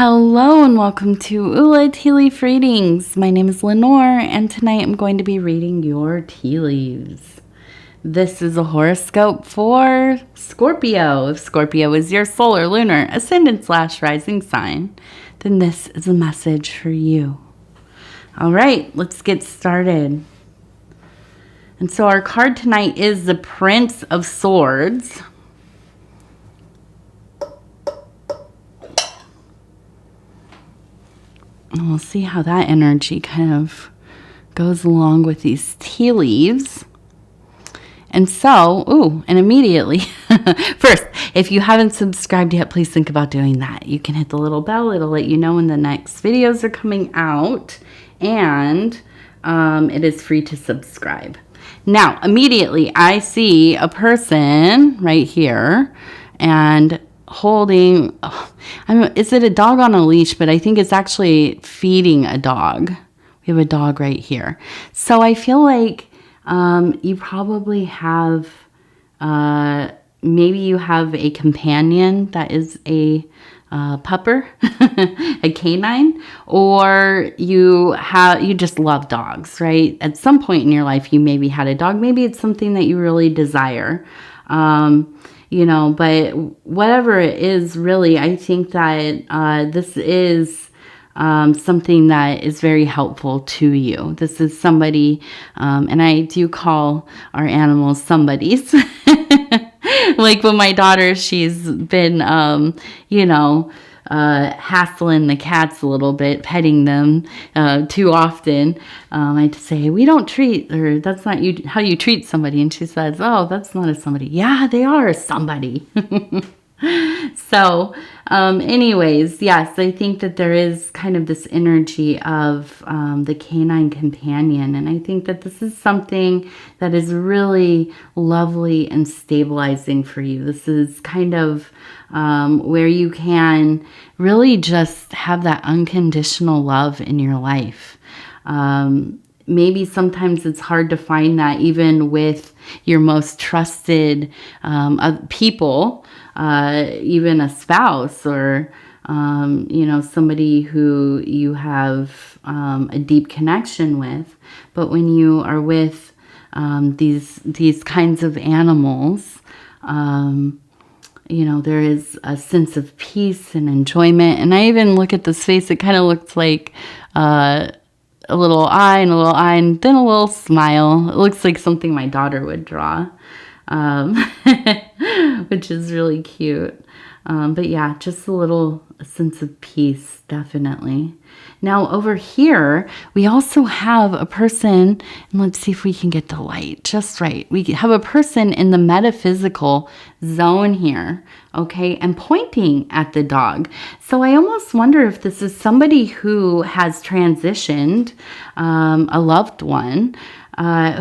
Hello and welcome to Ula Tea Leaf Readings. My name is Lenor and tonight I'm going to be reading your tea leaves. This is a horoscope for Scorpio. If Scorpio is your solar, lunar, ascendant / rising sign, then this is a message for you. All right, let's get started. And so our card tonight is the Prince of Swords. And we'll see how that energy kind of goes along with these tea leaves. And so, and immediately, first, if you haven't subscribed yet, please think about doing that. You can hit the little bell. It'll let you know when the next videos are coming out. And it is free to subscribe. Now, immediately, I see a person right here and holding, is it a dog on a leash? But I think it's actually feeding a dog. We have a dog right here. So I feel like you probably have, maybe you have a companion that is a pupper, a canine, or you just love dogs, right? At some point in your life, you maybe had a dog. Maybe it's something that you really desire. But whatever it is, really, I think that this is something that is very helpful to you. This is somebody, and I do call our animals somebodies. Like when my daughter, she's been, hassling the cats a little bit, petting them too often. I say, we don't treat, or that's not how you treat somebody. And she says, oh, that's not a somebody. Yeah, they are a somebody. So, anyways, yes, I think that there is kind of this energy of the canine companion. And I think that this is something that is really lovely and stabilizing for you. This is kind of where you can really just have that unconditional love in your life. Maybe sometimes it's hard to find that even with your most trusted people, even a spouse or, somebody who you have a deep connection with. But when you are with these kinds of animals, there is a sense of peace and enjoyment. And I even look at this face, it kind of looks like a little eye and a little eye and then a little smile. It looks like something my daughter would draw, which is really cute. But yeah, just a sense of peace, definitely. Now over here, we also have a person, and let's see if we can get the light just right. We have a person in the metaphysical zone here, okay, and pointing at the dog. So I almost wonder if this is somebody who has transitioned, a loved one,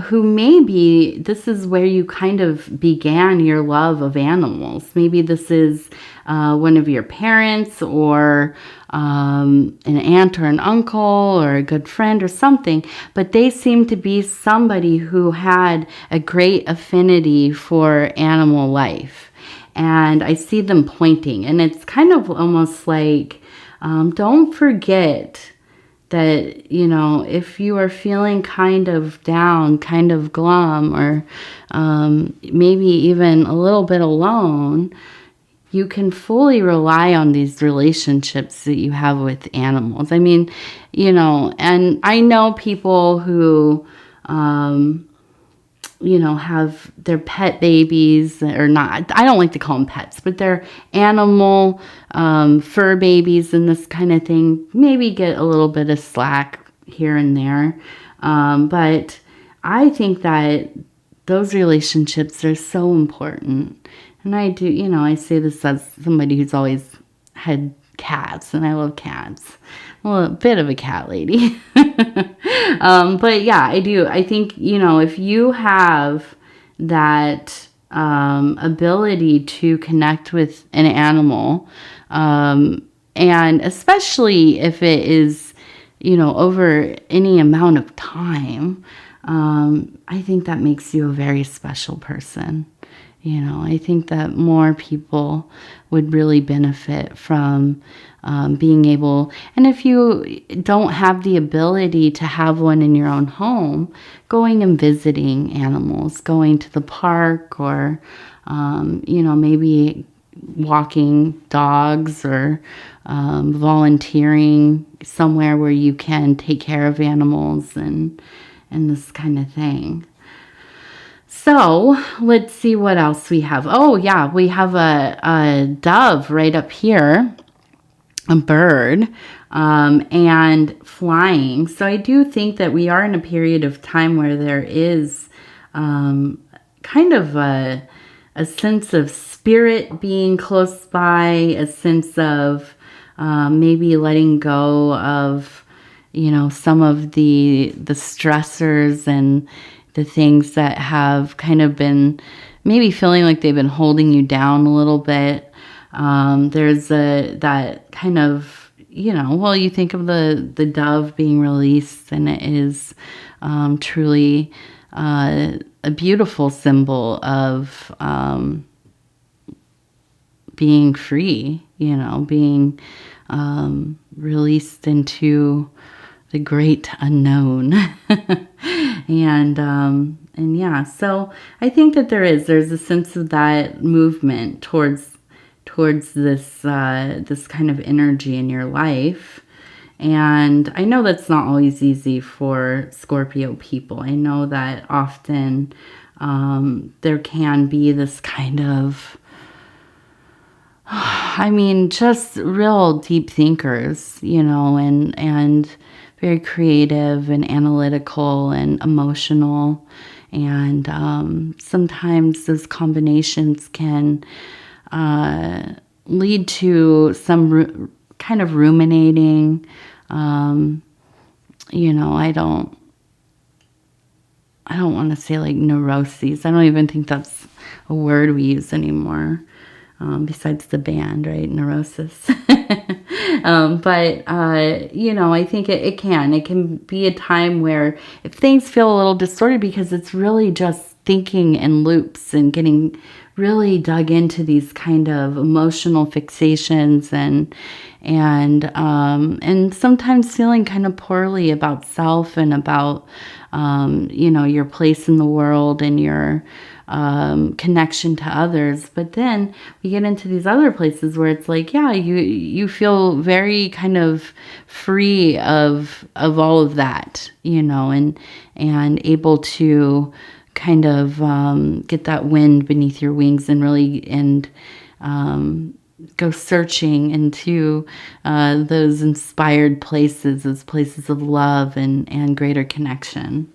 who maybe this is where you kind of began your love of animals. Maybe this is one of your parents or an aunt or an uncle or a good friend or something, but they seem to be somebody who had a great affinity for animal life. And I see them pointing, and it's kind of almost like, don't forget that, if you are feeling kind of down, kind of glum, or maybe even a little bit alone, you can fully rely on these relationships that you have with animals. I mean, and I know people who, have their pet babies or not. I don't like to call them pets, but they're animal fur babies and this kind of thing. Maybe get a little bit of slack here and there. But I think that those relationships are so important. And I do, I say this as somebody who's always had cats, and I love cats. Well, a bit of a cat lady. But yeah, I do. I think, if you have that ability to connect with an animal, and especially if it is, over any amount of time, I think that makes you a very special person. You know, I think that more people would really benefit from being able, and if you don't have the ability to have one in your own home, going and visiting animals, going to the park, or, you know, maybe walking dogs, or volunteering somewhere where you can take care of animals, and this kind of thing. So let's see what else we have. Oh yeah, we have a dove right up here, a bird, and flying. So I do think that we are in a period of time where there is kind of a sense of spirit being close by, a sense of maybe letting go of, you know, some of the stressors and the things that have kind of been maybe feeling like they've been holding you down a little bit. There's that kind of, you know, well, you think of the dove being released, and it is truly a beautiful symbol of being free, you know, being released into the great unknown. And yeah, so I think that there's a sense of that movement towards this this kind of energy in your life. And I know that's not always easy for Scorpio people. I know that often there can be this kind of, I mean, just real deep thinkers, you know, and very creative and analytical and emotional. And sometimes those combinations can lead to some kind of ruminating. You know, I don't want to say like neuroses. I don't even think that's a word we use anymore. Besides the band, right? Neurosis. But you know, I think it can be a time where if things feel a little distorted, because it's really just thinking in loops and getting really dug into these kind of emotional fixations, and sometimes feeling kind of poorly about self and about you know, your place in the world and your connection to others. But then we get into these other places where it's like, yeah, you feel very kind of free of all of that, you know, and able to kind of get that wind beneath your wings and really go searching into those inspired places, those places of love and greater connection.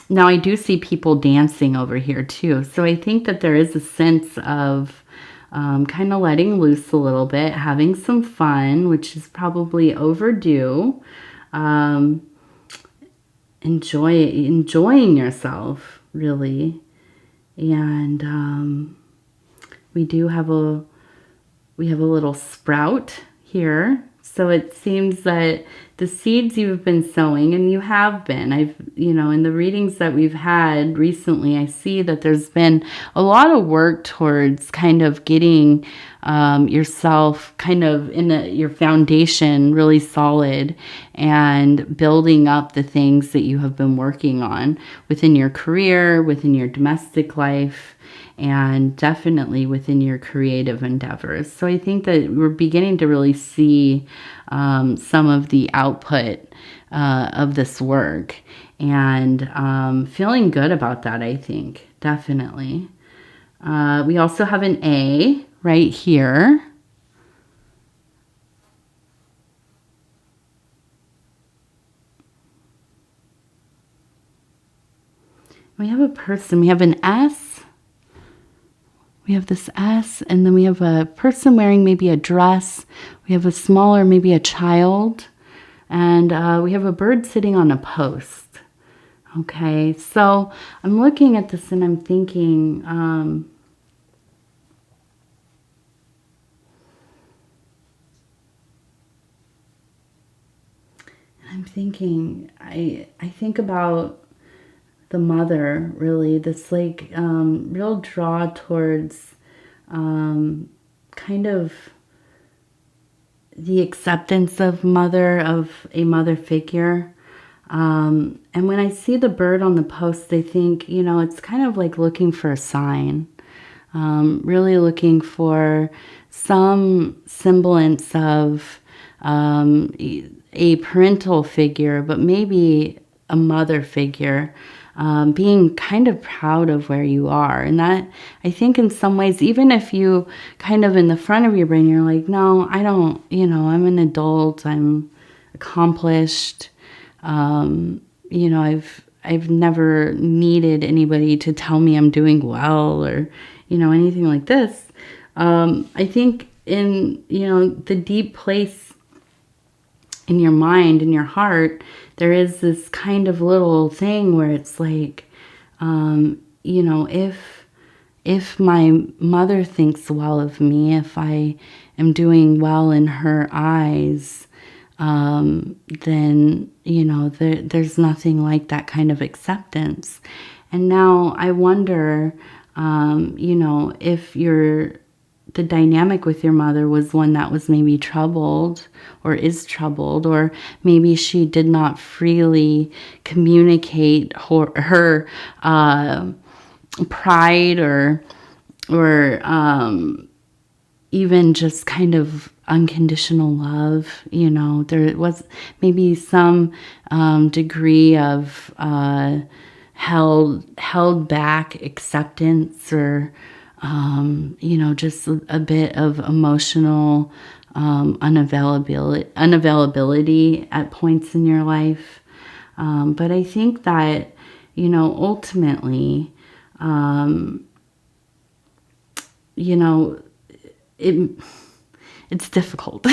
Now, I do see people dancing over here too. So I think that there is a sense of kind of letting loose a little bit, having some fun, which is probably overdue. Enjoying yourself, really. And we have a little sprout here. So it seems that the seeds you've been sowing, and you have been, you know, in the readings that we've had recently, I see that there's been a lot of work towards kind of getting yourself kind of your foundation really solid and building up the things that you have been working on within your career, within your domestic life, and definitely within your creative endeavors. So I think that we're beginning to really see some of the output of this work, and feeling good about that, I think, definitely. We also have an A right here. We have a person, we have an S. We have this S, and then we have a person wearing maybe a dress. We have a smaller, maybe a child. And we have a bird sitting on a post. Okay, so I'm looking at this and I'm thinking, I think about the mother, really. This like real draw towards kind of the acceptance of a mother figure. And when I see the bird on the post, I think, you know, it's kind of like looking for a sign, really looking for some semblance of a parental figure, but maybe a mother figure, being kind of proud of where you are. And that, I think in some ways, even if you kind of in the front of your brain, you're like, no, I don't, you know, I'm an adult, I'm accomplished. You know, I've never needed anybody to tell me I'm doing well or, you know, anything like this. I think in, you know, the deep place in your mind, in your heart, there is this kind of little thing where it's like, you know, if my mother thinks well of me, if I am doing well in her eyes, then, you know, there's nothing like that kind of acceptance. And now I wonder, you know, if the dynamic with your mother was one that was maybe troubled or is troubled, or maybe she did not freely communicate her pride or even just kind of unconditional love. You know, there was maybe some degree of held back acceptance, or you know, just a bit of emotional unavailability at points in your life. But I think that, you know, ultimately, you know, it's difficult.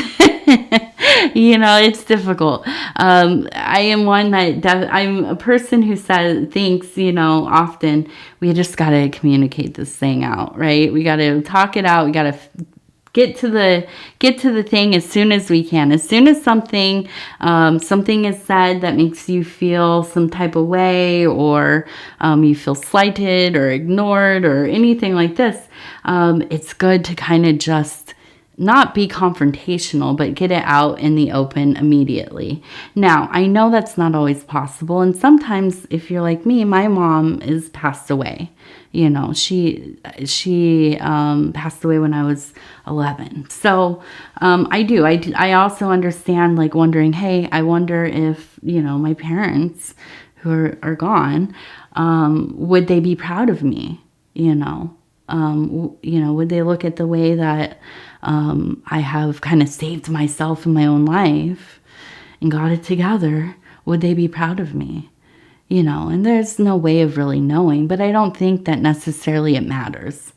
You know, it's difficult. I am one I'm a person who thinks, you know, often we just got to communicate this thing out, right? We got to talk it out. We got to get to the thing as soon as we can. As soon as something is said that makes you feel some type of way, or you feel slighted or ignored or anything like this, it's good to kind of just not be confrontational, but get it out in the open immediately. Now, I know that's not always possible. And sometimes if you're like me, my mom is passed away. You know, she passed away when I was 11. So I also understand, like, wondering, hey, I wonder if, you know, my parents who are gone, would they be proud of me? You know, would they look at the way that I have kind of saved myself in my own life and got it together? Would they be proud of me? You know, and there's no way of really knowing, but I don't think that necessarily it matters,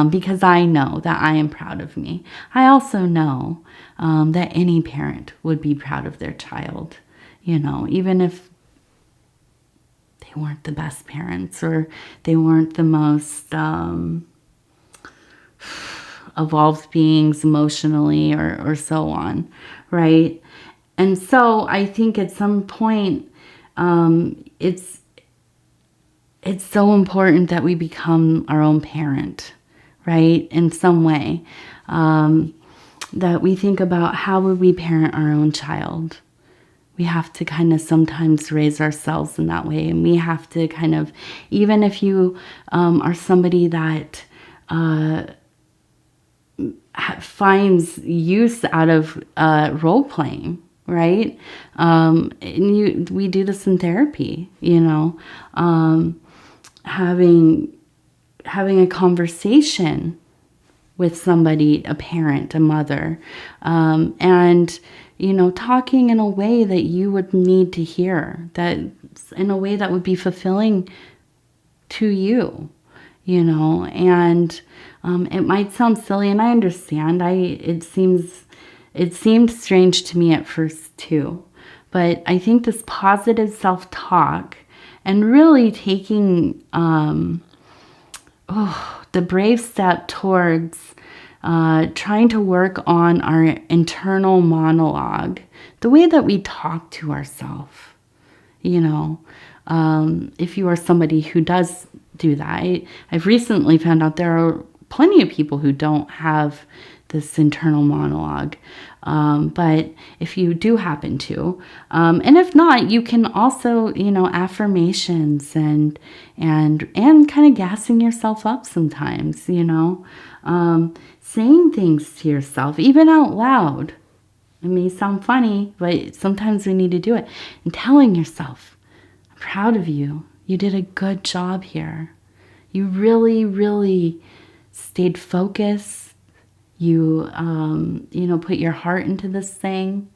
because I know that I am proud of me. I also know that any parent would be proud of their child, you know, even if they weren't the best parents, or they weren't the most evolved beings emotionally, or so on, right? And so I think at some point, it's so important that we become our own parent, right? In some way, that we think about, how would we parent our own child? We have to kind of sometimes raise ourselves in that way. And we have to kind of, even if you are somebody that finds use out of role playing, right? And we do this in therapy, you know, having a conversation with somebody, a parent, a mother, and, you know, talking in a way that you would need to hear, that in a way that would be fulfilling to you, you know. And it might sound silly, and I understand. It seemed strange to me at first too, but I think this positive self-talk and really taking the brave step towards trying to work on our internal monologue, the way that we talk to ourselves, you know, if you are somebody who does do that. I've recently found out there are plenty of people who don't have this internal monologue. But if you do happen to, and if not, you can also, affirmations and kind of gassing yourself up sometimes, saying things to yourself, even out loud. It may sound funny, but sometimes we need to do it. And telling yourself, I'm proud of you. You did a good job here. You really, really stayed focused. You, put your heart into this thing.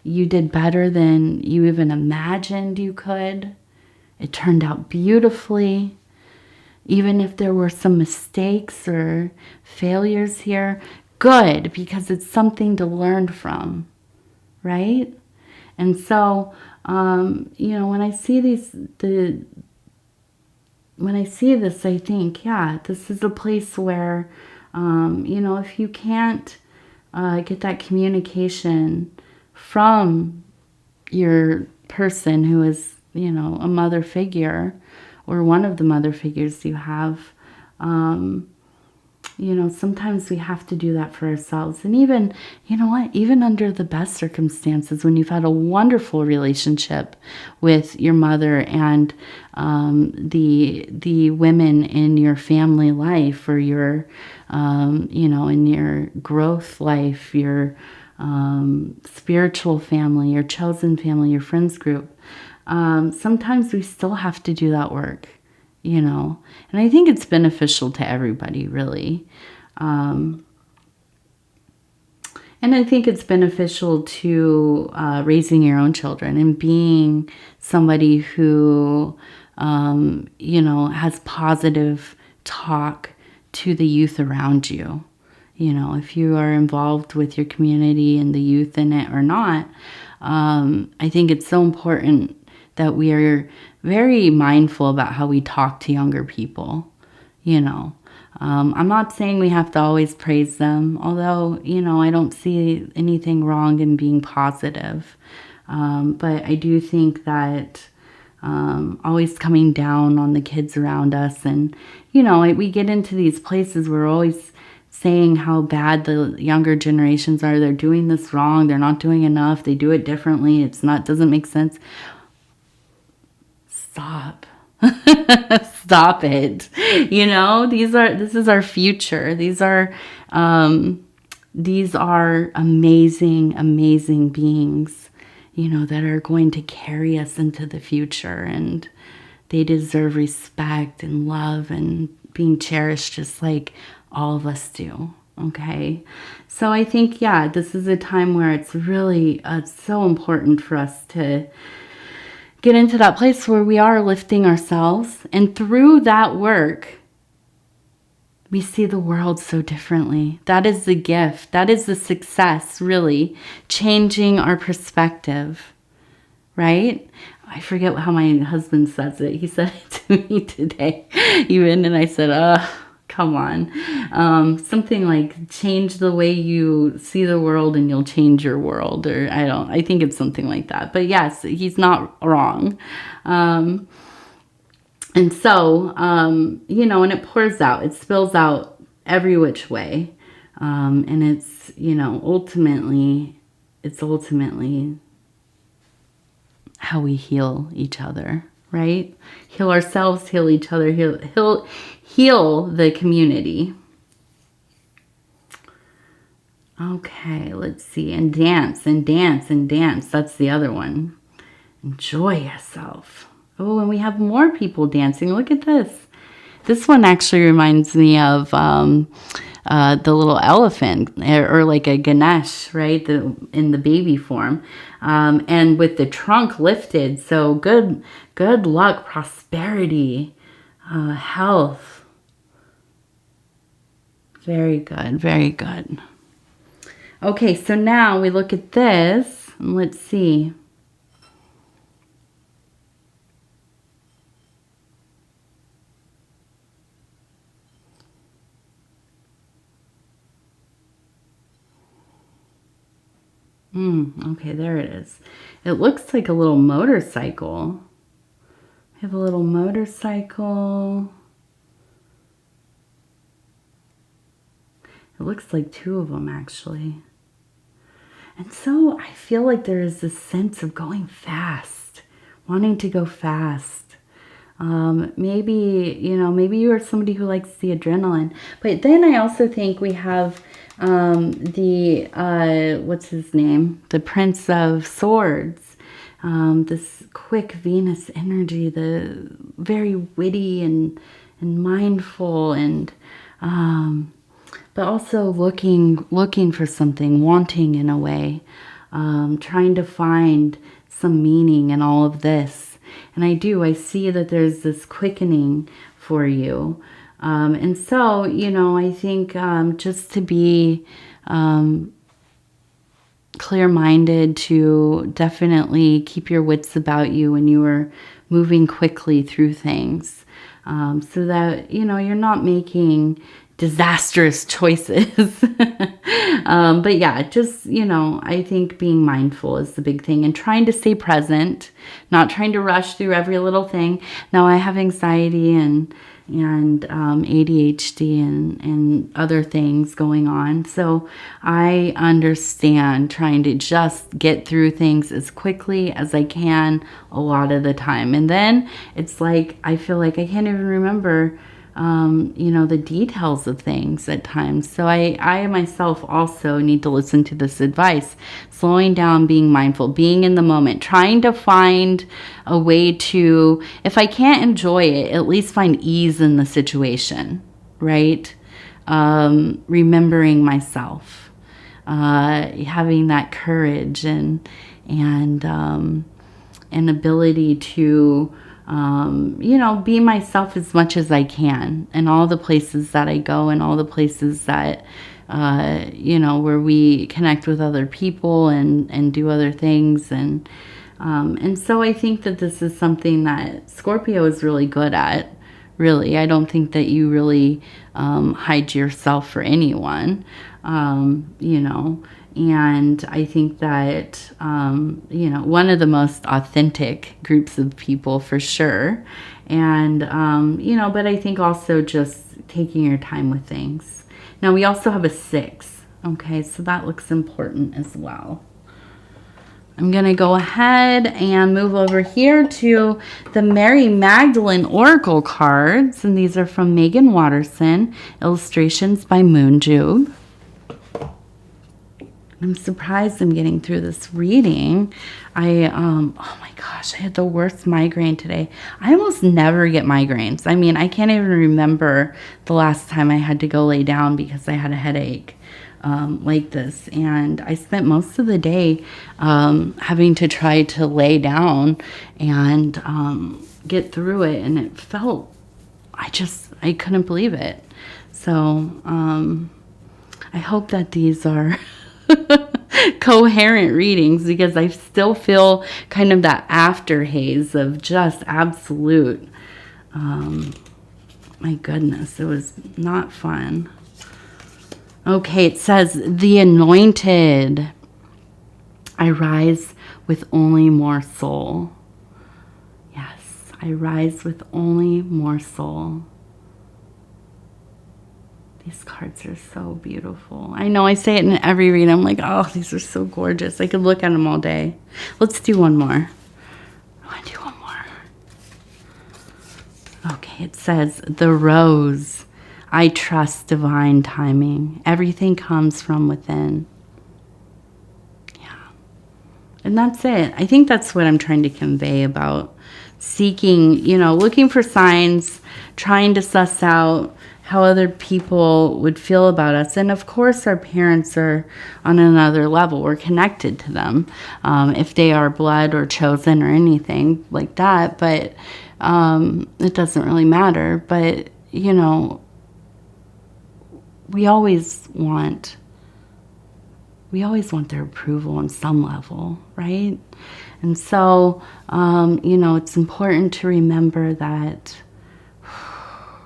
You did better than you even imagined you could. It turned out beautifully. Even if there were some mistakes or failures here, good, because it's something to learn from, right? And so, when I see this, I think, yeah, this is a place where, if you can't get that communication from your person who is, a mother figure or one of the mother figures you have, sometimes we have to do that for ourselves. And even, even under the best circumstances, when you've had a wonderful relationship with your mother and the women in your family life or your, in your growth life, your spiritual family, your chosen family, your friends group, sometimes we still have to do that work. And I think it's beneficial to everybody, really. And I think it's beneficial to raising your own children and being somebody who, has positive talk to the youth around you. If you are involved with your community and the youth in it or not, I think it's so important that we are very mindful about how we talk to younger people, I'm not saying we have to always praise them, although, I don't see anything wrong in being positive. But I do think that always coming down on the kids around us and, we get into these places where we're always saying how bad the younger generations are. They're doing this wrong. They're not doing enough. They do it differently. Doesn't make sense. Stop. Stop it. This is our future. These are amazing, amazing beings, that are going to carry us into the future, and they deserve respect and love and being cherished just like all of us do. Okay. So I think, this is a time where it's really so important for us to get into that place where we are lifting ourselves. And through that work, we see the world so differently. That is the gift. That is the success, really. Changing our perspective, right? I forget how my husband says it. He said it to me today, even. And I said, come on. Something like change the way you see the world and you'll change your world. Or I think it's something like that. But yes, he's not wrong. And so, and it pours out, it spills out every which way. And it's, ultimately how we heal each other, right? Heal ourselves, heal each other, heal the community. Okay, let's see. And dance, and dance, and dance. That's the other one. Enjoy yourself. Oh, and we have more people dancing. Look at this. This one actually reminds me of the little elephant, or like a Ganesh, right? In the baby form. And with the trunk lifted. So good luck, prosperity, health. Very good, very good. Okay, so now we look at this, and let's see. Okay, there it is. It looks like a little motorcycle. We have a little motorcycle. It looks like 2 of them, actually. And so I feel like there is this sense of going fast, wanting to go fast. Maybe, you know, maybe you are somebody who likes the adrenaline. But then I also think we have what's his name? The Prince of Swords. This quick Venus energy, the very witty and mindful, and but also looking for something, wanting in a way, trying to find some meaning in all of this. And I see that there's this quickening for you. And so, you know, I think just to be clear-minded, to definitely keep your wits about you when you are moving quickly through things, so that, you know, you're not making disastrous choices. But yeah, just, you know, I think being mindful is the big thing, and trying to stay present, not trying to rush through every little thing. Now, I have anxiety and ADHD and other things going on. So I understand trying to just get through things as quickly as I can a lot of the time. And then it's like, I feel like I can't even remember you know, the details of things at times. So I myself also need to listen to this advice. Slowing down, being mindful, being in the moment, trying to find a way to, if I can't enjoy it, at least find ease in the situation, right? Remembering myself, having that courage and ability to you know, be myself as much as I can in all the places that I go, and all the places that, you know, where we connect with other people and do other things. And so I think that this is something that Scorpio is really good at. Really, I don't think that you really hide yourself for anyone, you know. And I think that, you know, one of the most authentic groups of people for sure. And, you know, but I think also just taking your time with things. Now, we also have a 6. Okay, so that looks important as well. I'm going to go ahead and move over here to the Mary Magdalene Oracle cards. And these are from Megan Watterson, illustrations by Moonjube. I'm surprised I'm getting through this reading. Oh my gosh, I had the worst migraine today. I almost never get migraines. I mean, I can't even remember the last time I had to go lay down because I had a headache like this. And I spent most of the day having to try to lay down and get through it. And it felt, I couldn't believe it. So I hope that these are coherent readings, because I still feel kind of that after haze of just absolute, my goodness, it was not fun. Okay, it says, the anointed. I rise with only more soul. Yes, I rise with only more soul. These cards are so beautiful. I know I say it in every read. I'm like, oh, these are so gorgeous. I could look at them all day. Let's do one more. I want to do one more. Okay, it says, the rose. I trust divine timing. Everything comes from within. Yeah. And that's it. I think that's what I'm trying to convey about seeking, you know, looking for signs, trying to suss out how other people would feel about us. And of course, our parents are on another level. We're connected to them, if they are blood or chosen or anything like that. But it doesn't really matter. But, you know, we always want their approval on some level, right? And so, you know, it's important to remember that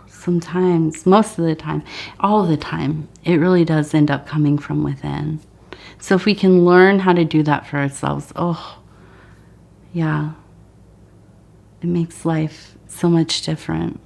sometimes, most of the time, all the time, it really does end up coming from within. So if we can learn how to do that for ourselves, oh, yeah, It makes life so much different.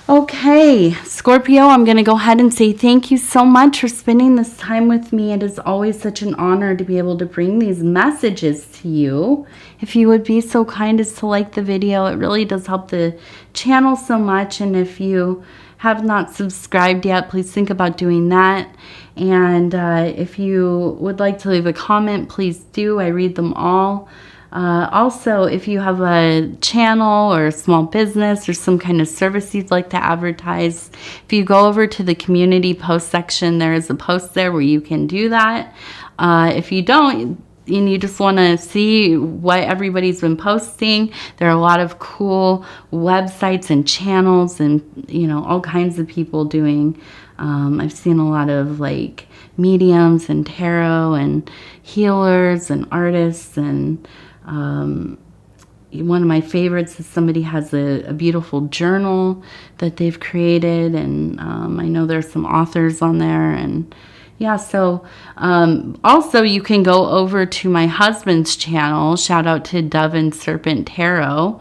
Okay, Scorpio, I'm going to go ahead and say thank you so much for spending this time with me. It is always such an honor to be able to bring these messages to you. If you would be so kind as to like the video, it really does help the channel so much. And if you have not subscribed yet, please think about doing that. And if you would like to leave a comment, please do. I read them all. Also, if you have a channel or a small business or some kind of service you'd like to advertise, if you go over to the community post section, there is a post there where you can do that. If you don't, and you just want to see what everybody's been posting, there are a lot of cool websites and channels and, you know, all kinds of people doing. I've seen a lot of like mediums and tarot and healers and artists, and one of my favorites is somebody has a beautiful journal that they've created, and I know there's some authors on there. And yeah, so also you can go over to my husband's channel. Shout out to Dove and Serpent Tarot.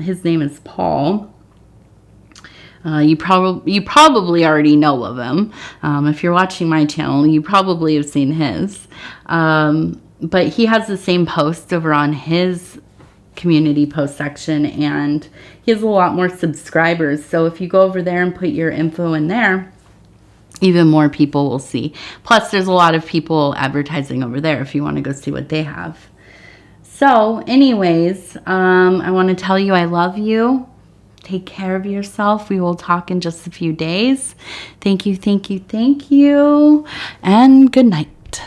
His name is Paul. You probably already know of him. If you're watching my channel, you probably have seen his. But he has the same post over on his community post section, and he has a lot more subscribers. So if you go over there and put your info in there, even more people will see. Plus, there's a lot of people advertising over there if you want to go see what they have. So anyways, I want to tell you I love you. Take care of yourself. We will talk in just a few days. Thank you, thank you, thank you, and good night.